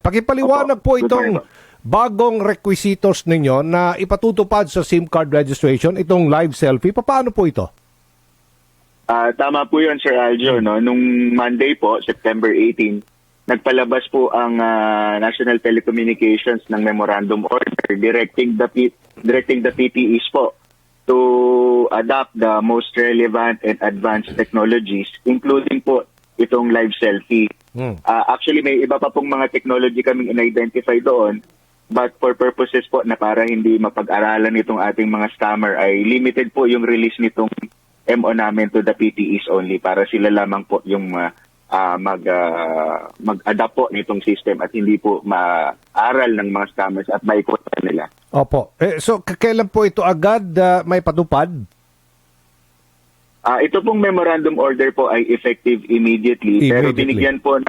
Pakipaliwanag po itong bagong requisitos ninyo na ipatutupad sa SIM card registration, itong live selfie. Paano po ito? Tama po yun, Sir Aljo. No? Nung Monday po, September 18, nagpalabas po ang National Telecommunications ng Memorandum Order directing the PTEs po to adopt the most relevant and advanced technologies, including po itong live selfie. Actually, may iba pa pong mga technology kaming in-identify doon, but for purposes po na para hindi mapag-aralan itong ating mga scammer, ay limited po yung release nitong MO namin to the PTEs only para sila lamang po yung mag-adapt po nitong system at hindi po ma-aral ng mga scammers at maikutan nila. Opo. So, kailan po ito agad may patupad? Ito pong memorandum order po ay effective immediately. Pero binigyan po ng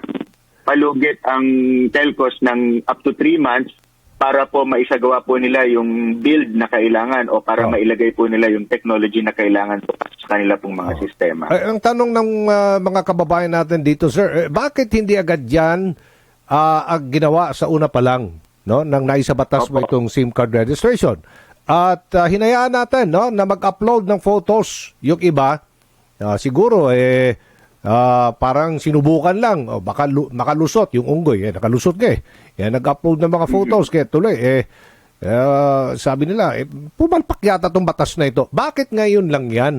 palugit ang telcos ng up to 3 months para po maisagawa po nila yung build na kailangan o para mailagay po nila yung technology na kailangan po sa kanila pong mga sistema. Ang tanong ng mga kababayan natin dito, sir, bakit hindi agad yan ginawa sa una pa lang, no, nang naisabatas mo itong SIM card registration? At hinayaan natin, no, na mag-upload ng photos yung iba. Siguro parang sinubukan lang, o baka makalusot yung unggoy, nakalusot nga nag-upload ng mga photos, kaya tuloy sabi nila pumalpak yata tong batas na ito. Bakit ngayon lang yan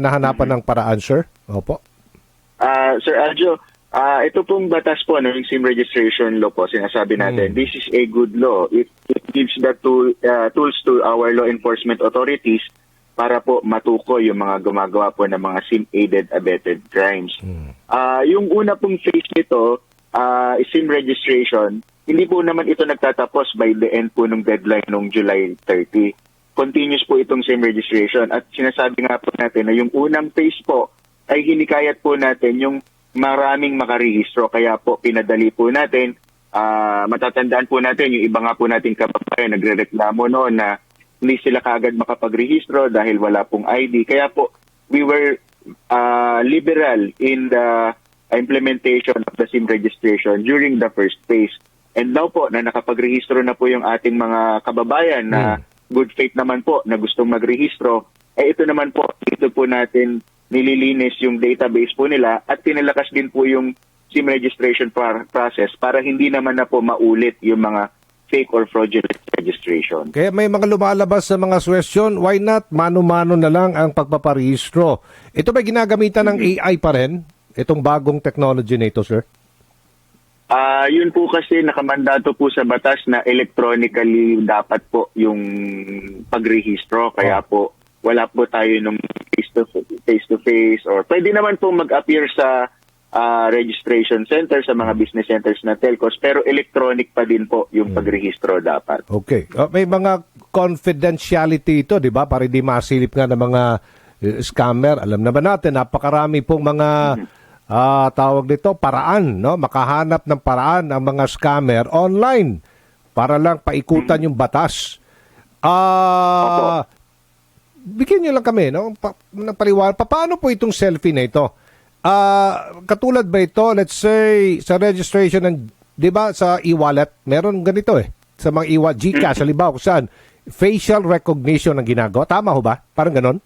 nahanapan ng paraan, sir? Opo. Sir Aljo, ito pong batas po ng SIM registration law po, sinasabi natin, this is a good law. It gives the tools to our law enforcement authorities para po matukoy yung mga gumagawa po ng mga SIM-aided abetted crimes. Yung una pong phase nito, SIM registration, hindi po naman ito nagtatapos by the end po ng deadline noong July 30. Continuous po itong SIM registration at sinasabi nga po natin na yung unang phase po ay hinikayat po natin yung maraming makarehistro. Kaya po pinadali po natin, matatandaan po natin yung iba nga po nating kababayan nagrereklamo noon na hindi sila kaagad makapagrehistro dahil wala pong ID. Kaya po, we were liberal in the implementation of the SIM registration during the first phase. And now po, na nakapagrehistro na po yung ating mga kababayan na good faith naman po na gustong magrehistro, ito naman po, dito po natin nililinis yung database po nila at pinalakas din po yung SIM registration process para hindi naman na po maulit yung mga fake or fraudulent registration. Kaya may mga lumalabas sa mga question, why not mano-mano na lang ang pagpaparehistro? Ito ba ginagamitan ng AI pa rin? Itong bagong technology na ito, sir? Yun po kasi nakamandato po sa batas na electronically dapat po yung pagrehistro. Kaya po wala po tayo nung face-to-face or pwede naman po mag-appear sa registration center, sa mga business centers na telcos, pero electronic pa din po yung pagrehistro dapat. Okay. May mga confidentiality ito, di ba? Para di masilip nga ng mga scammer. Alam naman natin, napakarami pong mga tawag dito, paraan, no? Makahanap ng paraan ang mga scammer online para lang paikutan yung batas. Bigyan nyo lang kami, no? Paliwanag. Paano po itong selfie na ito? Katulad ba ito, let's say, sa registration ng, di ba, sa e-wallet, meron ganito sa mga e-wallet, GCash, halimbawa kung saan, facial recognition ang ginagawa. Tama ho ba? Parang ganon?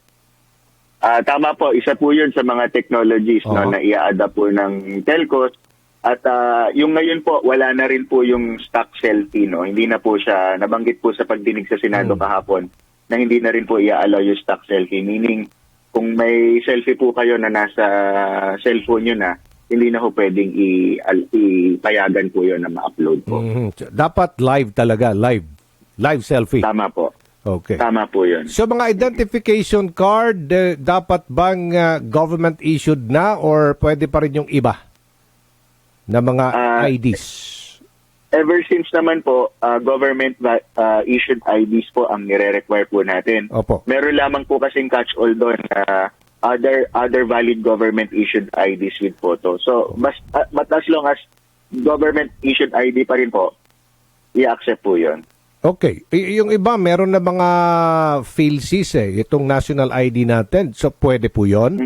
Tama po. Isa po yun sa mga technologies na i-adapt po ng telcos. At yung ngayon po, wala na rin po yung stock selfie. No? Hindi na po siya, nabanggit po sa pagdinig sa Senado kahapon, na hindi na rin po i-allow yung stock selfie. Meaning, kung may selfie po kayo na nasa cellphone nyo na, hindi na po pwedeng ipayagan po yun na ma-upload po. Dapat live talaga, live selfie. Tama po. Okay. Tama po yun. So mga identification card, dapat bang government issued na or pwede pa rin yung iba na mga IDs? Ever since naman po, government issued IDs po ang nire-require po natin. Opo. Meron lamang po kasing catch-all doon na other valid government issued IDs with photo. So, but as long as government issued ID pa rin po, i-accept po yun. Okay. Yung iba, meron na mga PhilSys itong national ID natin. So, pwede po yun?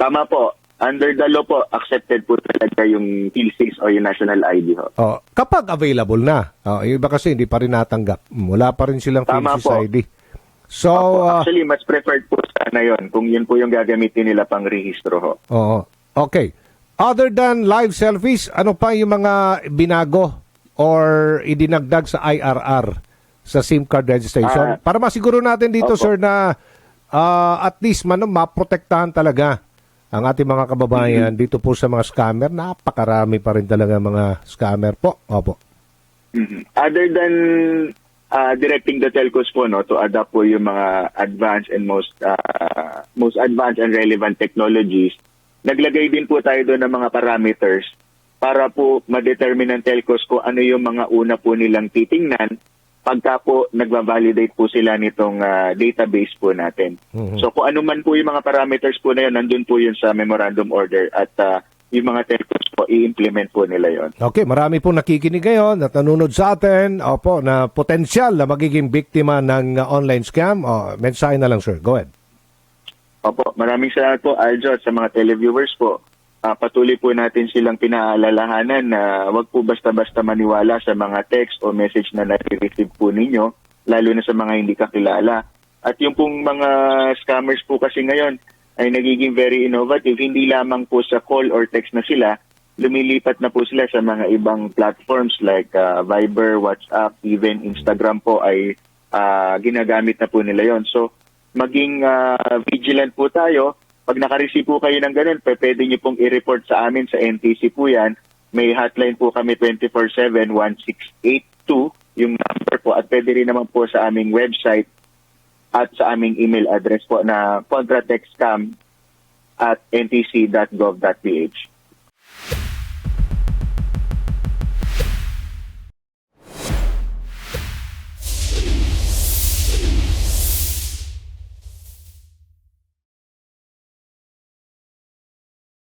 Tama po. Under the law po, accepted po talaga yung P6 o yung national ID ho. Kapag available na, yung iba kasi hindi pa rin natanggap. Wala pa rin silang Tama PhilSys po. ID. So, Actually, mas preferred po sana yun kung yun po yung gagamitin nila pang rehistro ho. Okay. Other than live selfies, ano pa yung mga binago or idinagdag sa IRR sa SIM card registration? Para masiguro natin dito, Opo. sir, na at least maprotektahan talaga ang ating mga kababayan dito po sa mga scammer. Napakarami pa rin talaga mga scammer po. Opo. Other than directing the telcos po to adopt po yung mga advanced and most advanced and relevant technologies, naglagay din po tayo doon ng mga parameters para po ma-determine ng telcos kung ano yung mga una po nilang titingnan pagka po nagva-validate po sila nitong database po natin. So kung ano man po yung mga parameters po na yun, nandun po yun sa memorandum order at yung mga telcos po, i-implement po nila yon. Okay, marami po nakikinig ngayon at nanonood sa atin, opo, na potensyal na magiging biktima ng online scam. Mensahe na lang, sir. Go ahead. Opo, maraming salamat po, Aljo, at sa mga televiewers po. Patuloy po natin silang pinaalalahanan na wag po basta-basta maniwala sa mga text o message na nare-receive po ninyo, lalo na sa mga hindi kakilala. At yung pong mga scammers po kasi ngayon ay nagiging very innovative. Hindi lamang po sa call or text na sila, lumilipat na po sila sa mga ibang platforms like Viber, WhatsApp, even Instagram po ay ginagamit na po nila yon. So, maging vigilant po tayo. Pag naka-receive po kayo ng ganun, pwede nyo pong i-report sa amin sa NTC po yan. May hotline po kami 24/7, 1682 yung number po. At pwede rin naman po sa aming website at sa aming email address po na contratechscam@ntc.gov.ph.